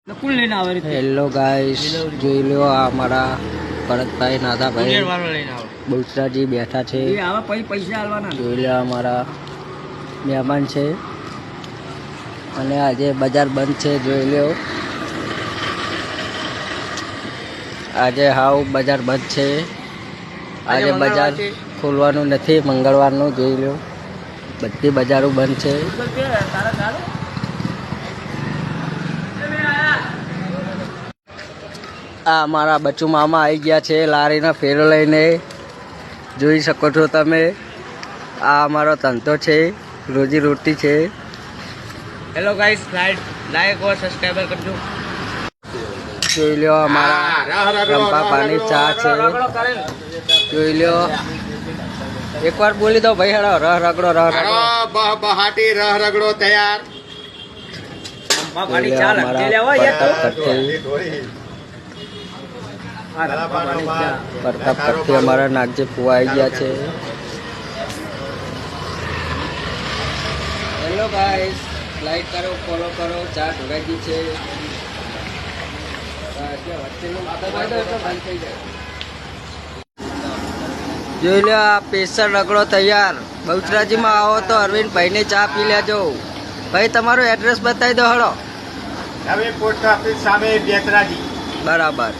Hello guys, જોઈ લો આ અમારા ભરતભાઈ નાદાભાઈ બહુચરાજી બેઠા છે. જોઈ લો અમારા મહેમાન છે અને આજે બજાર બંધ છે. જોઈ લો આજે હાવ બજાર બંધ છે. આજે બજાર ખોલવાનું નથી, મંગળવારનું. જોઈ લો બધી બજારો બંધ છે. આ અમારા બચ્ચુ મામા આવી ગયા છે લારીના ફેરો લઈને. જોઈ શકો છો તમે. આ અમારો ધંધો છે, રોજી રોટી છે. હેલો ગાઈસ, લાઈક और સબસ્ક્રાઇબર કરજો. જોઈ લો અમારા રંપા પાણી ચા છે. જોઈ લો, એકવાર બોલી દો ભાઈ. હેડો રહ રગડો બહાટી રહ રગડો તૈયાર. પ્રતાપ કઠી અમારા નાગજી ફુવા આવી ગયા છે. હેલો ગાઈસ, લાઈક કરો, ફોલો કરો. ચા ઢોળાઈ છે. જોઈ લો આ સ્પેશિયલ રગડો તૈયાર. બહુચરાજીમાં આવો તો અરવિંદભાઈને ચા પી લેજો. ભાઈ તમારું એડ્રેસ બતાવી દો. હળો. હવે પોસ્ટ ઓફિસ સામે બેતરાજી. બરાબર.